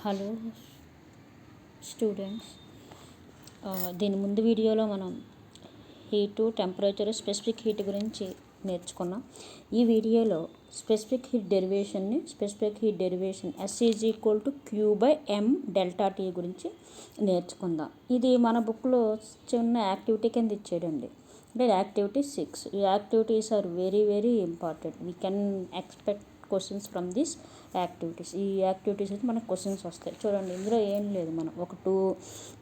Hello students, దీని ముందు వీడియోలో మనం హీటు, టెంపరేచర్, స్పెసిఫిక్ హీట్ గురించి నేర్చుకున్నాం. ఈ వీడియోలో specific heat derivation S = Q/M ΔT గురించి నేర్చుకుందాం. ఇది మన బుక్లో చిన్న యాక్టివిటీ కింద ఇచ్చేయండి, అంటే యాక్టివిటీ 6. ఈ activities are very very important. We can expect questions from this activities. ఈ యాక్టివిటీస్ అయితే మనకు క్వశ్చన్స్ వస్తాయి. చూడండి, ఇందులో ఏం లేదు, మనం ఒక 2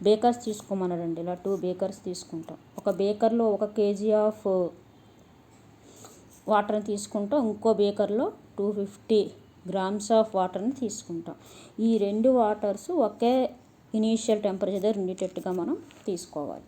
బేకర్స్ తీసుకోమన్నారండి. ఇలా 2 బేకర్స్ తీసుకుంటాం. ఒక బేకర్లో 1 kg ఆఫ్ వాటర్ని తీసుకుంటాం, ఇంకో బేకర్లో 250 grams ఆఫ్ వాటర్ని తీసుకుంటాం. ఈ 2 వాటర్స్ ఒకే ఇనీషియల్ టెంపరేచర్ ఉండేటట్టుగా మనం తీసుకోవాలి.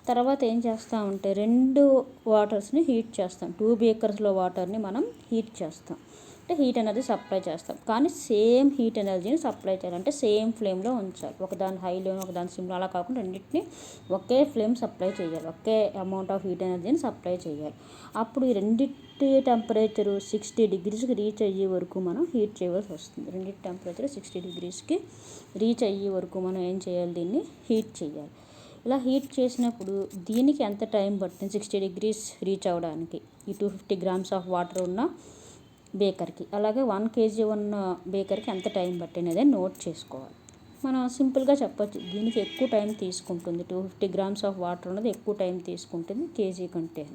తర్వాత ఏం చేస్తామంటే 2 వాటర్స్ని హీట్ చేస్తాం. 2 బేకర్స్లో వాటర్ని మనం హీట్ చేస్తాం, అంటే హీట్ ఎనర్జీ సప్లై చేస్తాం. కానీ సేమ్ హీట్ ఎనర్జీని సప్లై చేయాలంటే సేమ్ ఫ్లేమ్లో ఉంచాలి. ఒకదాని హైలో ఒకదాని సిమ్లో అలా కాకుండా రెండింటిని ఒకే ఫ్లేమ్ సప్లై చేయాలి, ఒకే అమౌంట్ ఆఫ్ హీట్ ఎనర్జీని సప్లై చేయాలి. అప్పుడు ఈ రెండింటి టెంపరేచరు 60 degreesకి రీచ్ అయ్యే వరకు మనం హీట్ చేయవలసి వస్తుంది. రెండింటి టెంపరేచర్ 60 degreesకి రీచ్ అయ్యే వరకు మనం ఏం చేయాలి, దీన్ని హీట్ చేయాలి. ఇలా హీట్ చేసినప్పుడు దీనికి ఎంత టైం పడుతుంది 60 degrees రీచ్ అవ్వడానికి, ఈ 250 grams ఆఫ్ వాటర్ ఉన్న బేకర్కి, అలాగే 1 kg ఉన్న బేకర్కి ఎంత టైం పట్టినదే నోట్ చేసుకోవాలి. మనం సింపుల్గా చెప్పచ్చు, దీనికి ఎక్కువ టైం తీసుకుంటుంది, 250 grams ఆఫ్ వాటర్ ఉన్నది ఎక్కువ టైం తీసుకుంటుంది కేజీ కంటే.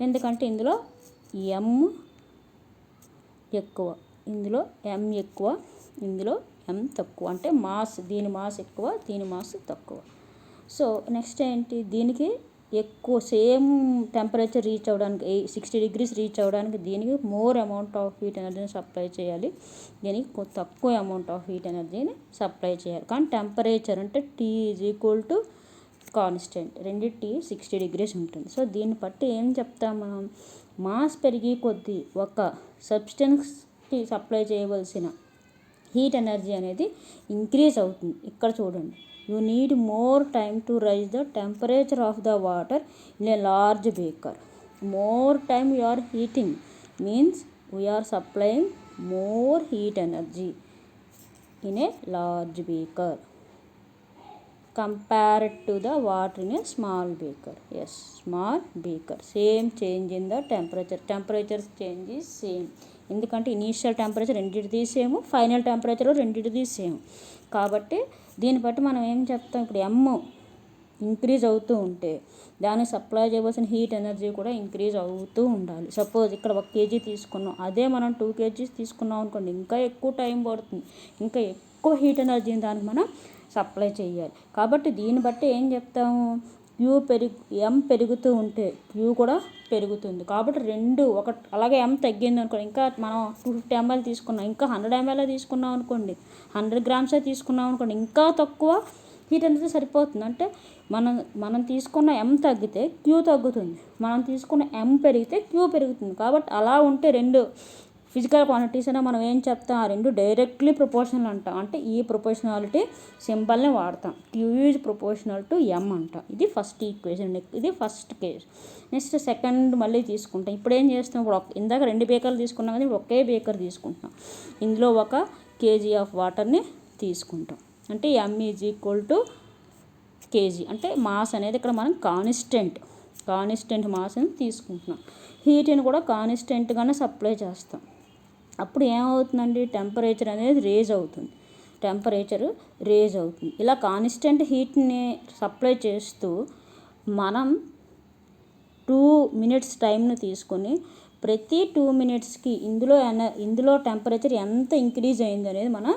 ఎందుకంటే ఇందులో M ఎక్కువ, ఇందులో M ఎక్కువ, ఇందులో M తక్కువ, అంటే మాస్, దీని మాస్ ఎక్కువ, దీని మాస్ తక్కువ. సో నెక్స్ట్ ఏంటి, దీనికి ఎక్కువ సేమ్ టెంపరేచర్ రీచ్ అవ్వడానికి 60 degrees రీచ్ అవ్వడానికి దీనికి మోర్ అమౌంట్ ఆఫ్ హీట్ ఎనర్జీని సప్లై చేయాలి, దీనికి తక్కువ అమౌంట్ ఆఫ్ హీట్ ఎనర్జీని సప్లై చేయాలి. కానీ టెంపరేచర్ అంటే T = కాన్స్టెంట్, రెండింటి 60 degrees ఉంటుంది. సో దీన్ని బట్టి ఏం చెప్తాం మనం, మాస్ పెరిగి కొద్దీ ఒక సబ్స్టెన్స్కి సప్లై చేయవలసిన హీట్ ఎనర్జీ అనేది ఇంక్రీజ్ అవుతుంది. ఇక్కడ చూడండి, you need more time to raise the temperature of the water in a large beaker. More time you are heating means we are supplying more heat energy in a large beaker compared to the water in a small beaker. Yes, small beaker. Same change in the temperature change is same. ఎందుకంటే initial temperature రెండింటిది same, final temperature రెండింటిది same. కాబట్టి దీన్ని బట్టి మనం ఏం చెప్తాం, ఇప్పుడు M ఇంక్రీజ్ అవుతూ ఉంటే దానికి సప్లై చేయవలసిన హీట్ ఎనర్జీ కూడా ఇంక్రీజ్ అవుతూ ఉండాలి. సపోజ్ ఇక్కడ 1 kg తీసుకున్నాం, అదే మనం 2 kgs తీసుకున్నాం అనుకోండి, ఇంకా ఎక్కువ టైం పడుతుంది, ఇంకా ఎక్కువ హీట్ ఎనర్జీని దానికి మనం సప్లై చేయాలి. కాబట్టి దీన్ని బట్టి ఏం చెప్తాము, M పెరుగుతూ ఉంటే Q కూడా పెరుగుతుంది. కాబట్టి 2 అలాగే M తగ్గింది అనుకోండి, ఇంకా మనం 250 ml తీసుకున్నాం, ఇంకా 100 ml తీసుకున్నాం అనుకోండి, 100 grams తీసుకున్నాం అనుకోండి, ఇంకా తక్కువ హీట్ ఎనర్జీ సరిపోతుంది. అంటే మనం తీసుకున్న M తగ్గితే Q తగ్గుతుంది, మనం తీసుకున్న M పెరిగితే Q పెరుగుతుంది. కాబట్టి అలా ఉంటే 2 ఫిజికల్ క్వాంటిటీస్ అయినా మనం ఏం చెప్తాం, ఆ 2 డైరెక్ట్లీ ప్రపోర్షనల్ అంటాం. అంటే ఈ ప్రపోర్షనాలిటీ సింబల్ని వాడతాం, Q is proportional to M అంటాం. ఇది ఫస్ట్ ఈక్వేషన్, ఇది ఫస్ట్ కేస్. నెక్స్ట్ సెకండ్ మళ్ళీ తీసుకుంటాం. ఇప్పుడు ఏం చేస్తాం, ఇప్పుడు ఇందాక 2 బేకర్లు తీసుకున్నాం కదా, ఇప్పుడు ఒకే బేకర్ తీసుకుంటాం. ఇందులో 1 kg ఆఫ్ వాటర్ని తీసుకుంటాం, అంటే M = kg, అంటే మాస్ అనేది ఇక్కడ మనం కాన్స్టెంట్ మాస్ని తీసుకుంటున్నాం. హీట్ని కూడా కాన్స్టెంట్గానే సప్లై చేస్తాం. అప్పుడు ఏమవుతుందండి, టెంపరేచర్ అనేది రేజ్ అవుతుంది. ఇలా కాన్స్టెంట్ హీట్ని సప్లై చేస్తూ మనం 2 minutes టైంని తీసుకొని ప్రతి 2 minutesకి ఇందులో టెంపరేచర్ ఎంత ఇంక్రీజ్ అయింది అనేది మన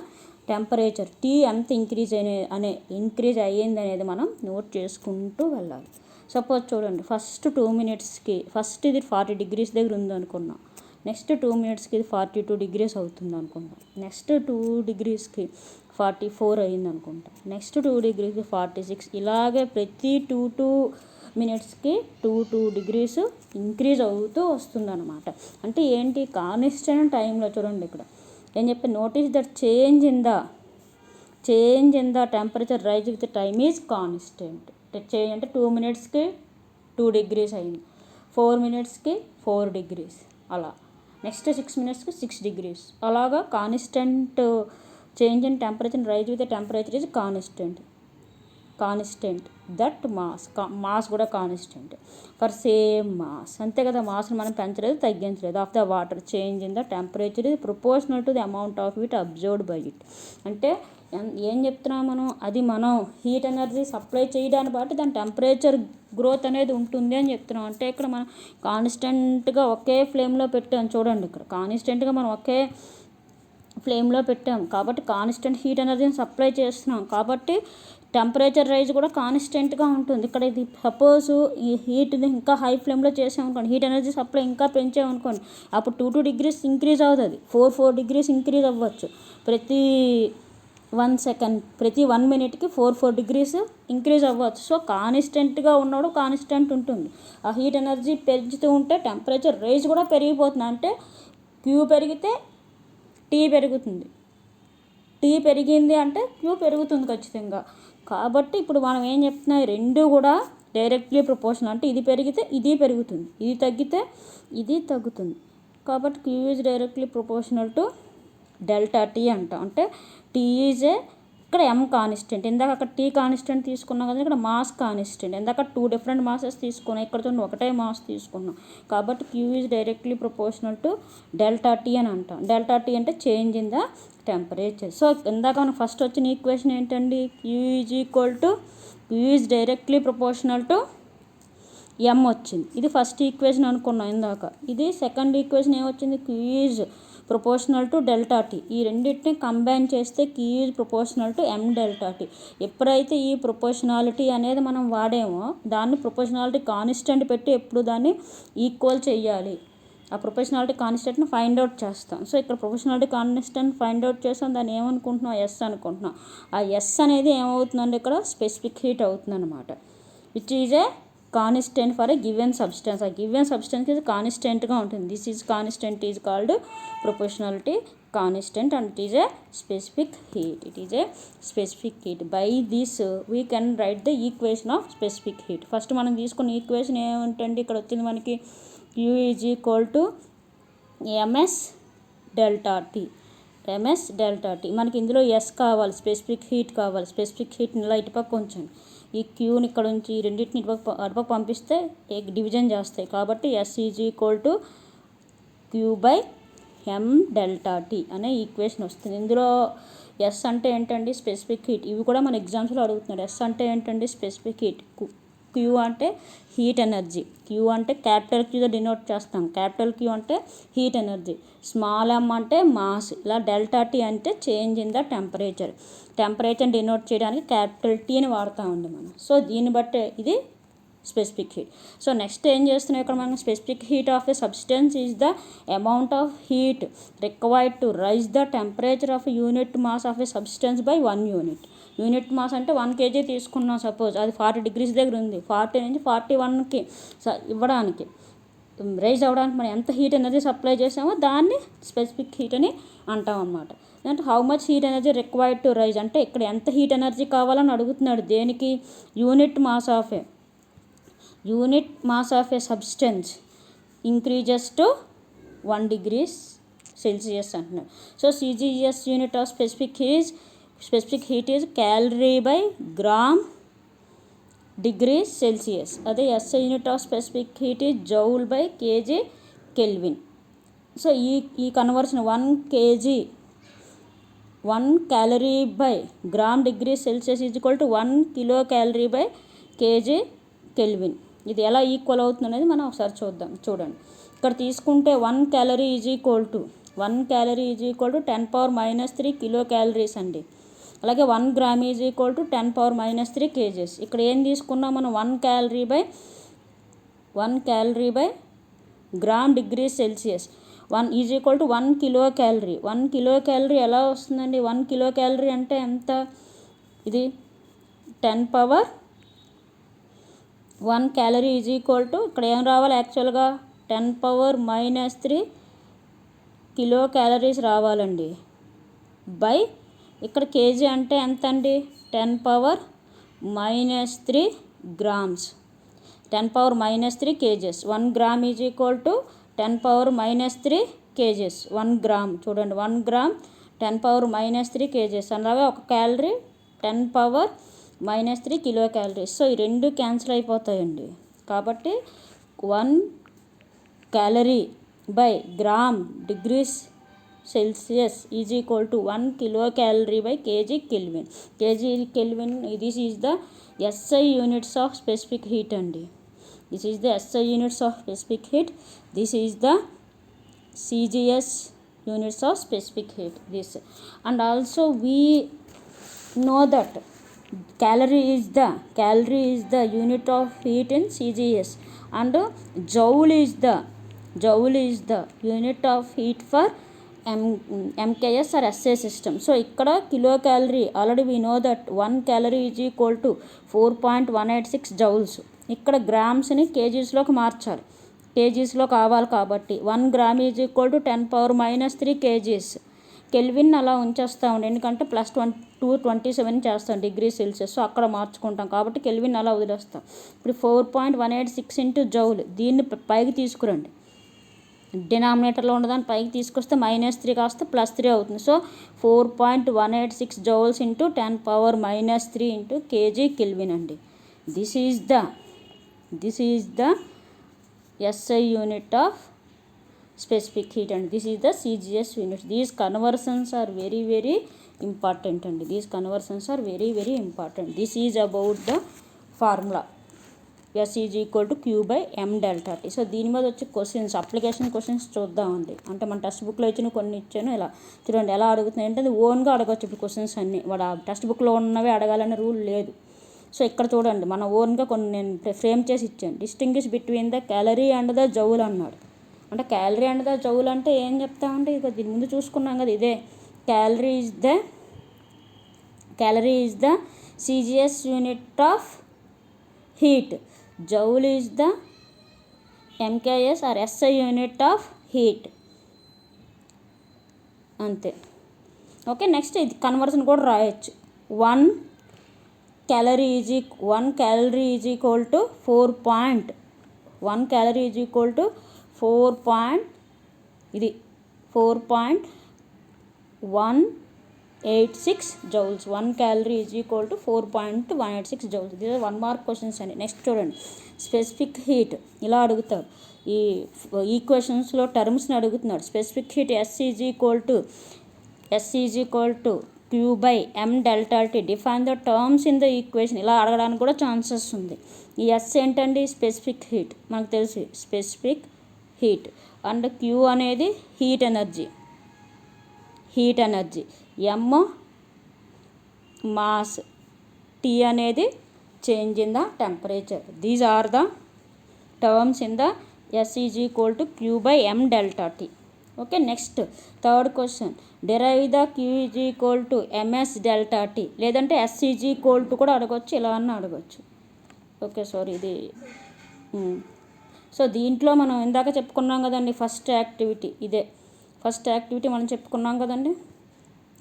టెంపరేచర్ T ఎంత ఇంక్రీజ్ అయ్యింది అనేది మనం నోట్ చేసుకుంటూ వెళ్ళాలి. సపోజ్ చూడండి, ఫస్ట్ 2 minutesకి ఫస్ట్ ఇది 40 degrees దగ్గర ఉంది అనుకున్నాం, నెక్స్ట్ 2 minutesకి ఇది 42 degrees అవుతుంది అనుకుంటాం, నెక్స్ట్ 2 degreesకి 44 అయింది అనుకుంటాం, నెక్స్ట్ 2 degreesకి 46. ఇలాగే ప్రతి 2 minutesకి 2 degrees ఇంక్రీజ్ అవుతూ వస్తుంది అనమాట. అంటే ఏంటి, కాన్స్టెంట్ టైంలో చూడండి ఇక్కడ ఏం చెప్పి, notice that change in the temperature rise with time is constant. Change అంటే 2 minutesకి 2 degrees అయింది, 4 minutesకి 4 degrees, అలా నెక్స్ట్ 6 minutesకి 6 degrees, అలాగా constant change in temperature rise with temperature is constant that mass కూడా కాన్స్టెంట్ ఫర్ సేమ్ మాస్, అంతే కదా. మాస్ని మనం పెంచలేదు తగ్గించలేదు. Of the water change in the temperature is proportional to the amount of heat observed by it. అంటే ఏం చెప్తున్నాం మనం, అది మనం హీట్ ఎనర్జీ సప్లై చేయడాన్ని బట్టి దాని టెంపరేచర్ గ్రోత్ అనేది ఉంటుంది అని చెప్తున్నాం. అంటే ఇక్కడ మనం కాన్స్టెంట్గా ఒకే ఫ్లేమ్లో పెట్టాం చూడండి, ఇక్కడ కాన్స్టెంట్గా మనం ఒకే ఫ్లేమ్లో పెట్టాం కాబట్టి కాన్స్టెంట్ హీట్ ఎనర్జీని సప్లై చేస్తున్నాం కాబట్టి టెంపరేచర్ రైజ్ కూడా కాన్స్టెంట్గా ఉంటుంది. ఇక్కడ ఇది సపోజ్ ఈ హీట్ని ఇంకా హై ఫ్లేమ్లో చేసామనుకోండి, హీట్ ఎనర్జీ సప్లై ఇంకా పెంచామనుకోండి, అప్పుడు 2 degrees ఇంక్రీజ్ అవుతుంది, 4 degrees ఇంక్రీజ్ అవ్వచ్చు. ప్రతి 1 second, ప్రతి 1 minute 4 degrees ఇంక్రీజ్ అవ్వచ్చు. సో కాన్స్టెంట్గా ఉన్నప్పుడు కాన్స్టెంట్ ఉంటుంది. ఆ హీట్ ఎనర్జీ పెంచుతూ ఉంటే టెంపరేచర్ రైజ్ కూడా పెరిగిపోతుంది. అంటే క్యూ పెరిగితే టీ పెరుగుతుంది, టీ పెరిగింది అంటే క్యూ పెరుగుతుంది ఖచ్చితంగా. కాబట్టి ఇప్పుడు మనం ఏం చెప్తున్నాం, రెండు కూడా డైరెక్ట్లీ ప్రపోర్షనల్. అంటే ఇది పెరిగితే ఇది పెరుగుతుంది, ఇది తగ్గితే ఇది తగ్గుతుంది. కాబట్టి Q is directly proportional to delta T అంటాం. అంటే టీ ఈజ్ ఇక్కడ ఎం కాన్స్టెంట్, ఇందాక అక్కడ టీ కాన్స్టెంట్ తీసుకున్నాం కదా, ఇక్కడ మాస్ కాన్స్టెంట్. ఇందాక 2 different masses తీసుకున్నాం, ఇక్కడ ఒకటే మాస్ తీసుకున్నాం. కాబట్టి Q is directly proportional to delta T అని అంటాం. డెల్టా టీ అంటే change in the temperature. So ఇందాక మనం ఫస్ట్ వచ్చిన ఈక్వేషన్ ఏంటండి, Q is directly proportional to M వచ్చింది. ఇది ఫస్ట్ ఈక్వేషన్ అనుకున్నాం ఇందాక. ఇది సెకండ్ ఈక్వేషన్ ఏమొచ్చింది, Q is proportional to delta T. ఈ రెండింటిని కంబైన్ చేస్తే Q is proportional to M delta T. ఎప్పుడైతే ఈ ప్రపోర్షనాలిటీ అనేది మనం వాడామో దాన్ని ప్రపోర్షనాలిటీ కాన్స్టెంట్ పెట్టి ఎప్పుడు దాన్ని ఈక్వల్ చేయాలి. ఆ ప్రొపోర్షనాలిటీ కాన్స్టెంట్ని ఫైండ్ అవుట్ చేస్తాం. సో ఇక్కడ ప్రొపోర్షనాలిటీ కాన్స్టెంట్ ఫైండ్ అవుట్ చేస్తాం, దాన్ని ఏమనుకుంటున్నాం, ఎస్ అనుకుంటున్నాం. ఆ ఎస్ అనేది ఏమవుతుందంటే ఇక్కడ స్పెసిఫిక్ హీట్ అవుతుంది అనమాట, which is a constant for a given substance. ఆ గివెన్ సబ్స్టెన్స్ ఇది కాన్స్టెంట్గా ఉంటుంది. This is constant is called proportionality constant and it is a specific heat. It is a specific heat. By this we can write the equation of specific heat. First మనం తీసుకున్న equation ఏమంటండి, ఇక్కడ వచ్చింది మనకి Q is equal to MS delta T. MS delta T. మనకి ఇందులో yes కావాలి, specific heat కావాలి. Specific హీట్ని ఇలా ఇటుపక్క ఉంచండి, ఈ క్యూని ఇక్కడ నుంచి ఈ రెండింటిని అటుపక్క పంపిస్తే డివిజన్ చేస్తాయి. కాబట్టి S is equal to Q by M delta T అనే ఈక్వేషన్ వస్తుంది. ఇందులో ఎస్ అంటే ఏంటండి, స్పెసిఫిక్ హీట్. ఇవి కూడా మన ఎగ్జామ్స్లో అడుగుతున్నారు. ఎస్ అంటే ఏంటండి, స్పెసిఫిక్ హీట్. క్యూ అంటే హీట్ ఎనర్జీ. క్యూ అంటే క్యాపిటల్ క్యూతో డినోట్ చేస్తాం. క్యాపిటల్ క్యూ అంటే హీట్ ఎనర్జీ, స్మాల్ ఎమ్ అంటే మాస్. ఇలా డెల్టా టీ అంటే change in the temperature. Temperature denote చేయడానికి క్యాపిటల్ టీని వాడతామండి మనం. సో దీన్ని బట్టే ఇది స్పెసిఫిక్ హీట్. సో నెక్స్ట్ ఏం చేస్తున్నాం ఇక్కడ మనం, specific heat of a substance is the amount of heat required to raise the temperature of unit mass of a substance by 1 unit. Unit mass అంటే 1 kg తీసుకున్నాం suppose, అది 40 degrees దగ్గర ఉంది. 40 నుంచి 41కి ఇవ్వడానికి రైజ్ అవ్వడానికి మనం ఎంత హీట్ ఎనర్జీ సప్లై చేసామో దాన్ని స్పెసిఫిక్ హీట్ అని అంటాం అన్నమాట. అంటే how much heat energy required to rise అంటే ఇక్కడ ఎంత హీట్ ఎనర్జీ కావాలని అడుగుతున్నాడు. దేనికి, unit mass of a substance increases to 1 degrees Celsius అంటున్నాడు. So CGS unit of specific heat is calorie by gram degrees Celsius. అదే SI unit of specific heat is joule by kg Kelvin. So ఈ conversion 1 calorie by gram degrees Celsius is equal to 1 kilocalorie by kg Kelvin. ఇది ఎలా equal అవుతుంది అనేది మనం ఒకసారి చూడండి. ఇక్కడ తీసుకుంటే 1 calorie is equal to 10⁻³ kilocalories అండి. అలాగే 1 gram is equal to 10⁻³ kgs. ఇక్కడ ఏం తీసుకున్నాం మనం, 1 calorie by gram degrees Celsius 1 is equal to 1 kilocalorie. 1 kilocalorie ఎలా వస్తుందండి, 1 kilocalorie అంటే ఎంత, ఇది 1 calorie ఈజ్ ఈక్వల్ టు ఇక్కడ ఏం రావాలి యాక్చువల్గా 10⁻³ kilocalories రావాలండి. బై ఇక్కడ కేజీ అంటే ఎంత అండి, 10⁻³ grams. 10⁻³ kgs. 1 gram is equal to 10⁻³ kgs. 1 gram చూడండి, 1 gram 10⁻³ kgs. అలాగే ఒక క్యాలరీ 10⁻³ కిలో క్యాలరీస్. సో ఈ రెండు క్యాన్సిల్ అయిపోతాయండి. కాబట్టి 1 calorie by gram degrees Celsius is equal to 1 kilocalorie by kg Kelvin. kg Kelvin, this is the SI units of specific heat అండి. This is the SI units of specific heat. This is the CGS units of specific heat. This, and also we know that calorie is the unit of heat in CGS, and joule is the unit of heat for MKS or SA system. So ikkada kilocalorie, already we know that 1 calorie is equal to 4.186 joules. ikkada grams ni kgs loki మార్చాలి, kgs లో కావాలి కాబట్టి 1 gram is equal to 10⁻³ kgs. Kelvin అలా ఉంచేస్తామండి, ఎందుకంటే +227 చేస్తాం degree Celsius. So అక్కడ మార్చుకుంటాం కాబట్టి kelvin అలా వదిలేస్తాం. ఇప్పుడు 4.186 ఇంటూ జౌల్, దీన్ని పైకి తీసుకురండి, డినామినేటర్లో ఉన్నదాన్ని పైకి తీసుకొస్తే -3 కాస్త +3 అవుతుంది. So 4.186 joules into 10⁻³ into kg kelvin అండి. This is the SI unit of specific heat, and this is the CGS unit. These conversions are very very important and these conversions are very very important. This is about the formula S is equal to Q by M delta T. So దీని మీద వచ్చే questions, application questions చూద్దామండి. అంటే మన text బుక్లో ఇచ్చిన కొన్ని ఇచ్చాను, ఇలా చూడండి ఎలా అడుగుతున్నాయి అంటే అది ఓన్గా అడగచ్చు. ఇప్పుడు క్వశ్చన్స్ అన్నీ వాడు టెక్స్ట్ బుక్లో ఉన్నవే అడగాలనే రూల్ లేదు. సో ఇక్కడ చూడండి మన ఓన్గా కొన్ని నేను ఫ్రేమ్ చేసి ఇచ్చాను. Distinguish between the calorie and the joule అన్నాడు. అంటే క్యాలరీ అండ్ ద జౌల్ అంటే ఏం చెప్తామంటే ఇక దీని ముందు చూసుకున్నాం కదా, ఇదే calorie is the CGS unit of heat, joule is the MKS or SI unit of heat, అంతే. ఓకే, నెక్స్ట్ ఇది కన్వర్షన్ కూడా రాయొచ్చు. 1 calorie is equal to 4.186 joules. 1 calorie is equal to 4.186 joules. These are 1 mark questions అండి. Next చూడండి, specific heat ఇలా అడుగుతారు. ఈ ఈక్వేషన్స్లో టర్మ్స్ని అడుగుతున్నాడు. Specific heat S is equal to Q by M delta T. Define the terms in the equation. ఇలా అడగడానికి కూడా chances ఉంది. ఈ S ఏంటండి? స్పెసిఫిక్ హీట్, మనకు తెలుసు స్పెసిఫిక్ హీట్. అండ్ Q అనేది heat energy, M mass, T అనేది change in the temperature. These are the terms in the S is equal to Q by M delta T. Okay, next third question, derive the Q is equal to MS delta T. లేదంటే S is equal to కూడా అడగచ్చు, ఇలా అన్న అడగచ్చు. Okay, sorry ఇది. So దీంట్లో మనం ఇందాక చెప్పుకున్నాం కదండి, ఫస్ట్ యాక్టివిటీ ఇదే. ఫస్ట్ యాక్టివిటీ మనం చెప్పుకున్నాం కదండి,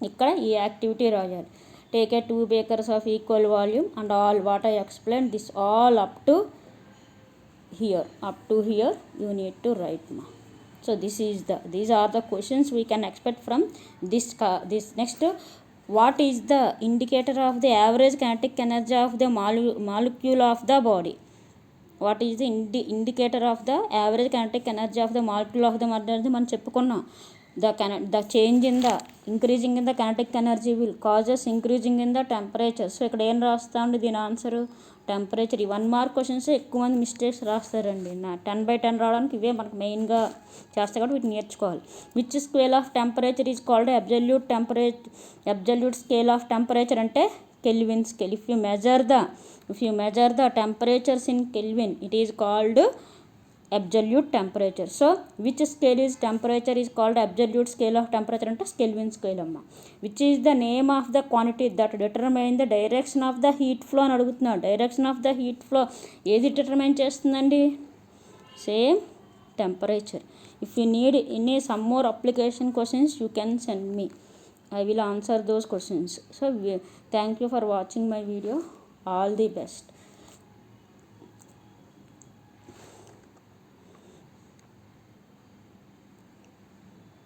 ఇక్కడ ఈ యాక్టివిటీ రాయాలి. Take a 2 bakers of equal volume and all what I explain this all up to hear you need to write ma. So these are the questions we can expect from this. Next, what is the indicator of the average kinetic energy of the molecule of the body? What is the indicator of the average kinetic energy of the molecule of the body? మనం చెప్పుకున్నాం. The change in the increasing in the kinetic energy will causes increasing in the temperature. So ఇక్కడ ఏం రాస్తామండి దీని answer? Temperature. ఈ 1 mark questions ఎక్కువ మంది mistakes రాస్తారండి. 10/10 రావడానికి ఇవే మనకు మెయిన్గా చేస్తాయి కాబట్టి వీటిని నేర్చుకోవాలి. Which scale of temperature is called absolute scale of temperature అంటే kelvin scale. If you measure the temperatures in kelvin it is called absolute temperature. So which scale is temperature is called absolute scale of temperature అంటే Kelvin scale అమ్మ. which is the name of the quantity that determine the direction of the heat flow అని అడుగుతున్నాడు. Direction of the heat flow ఏది determine చేస్తుందండి? Same temperature. If you need some more application questions you can send me. I will answer those questions. So thank you for watching my video. All the best.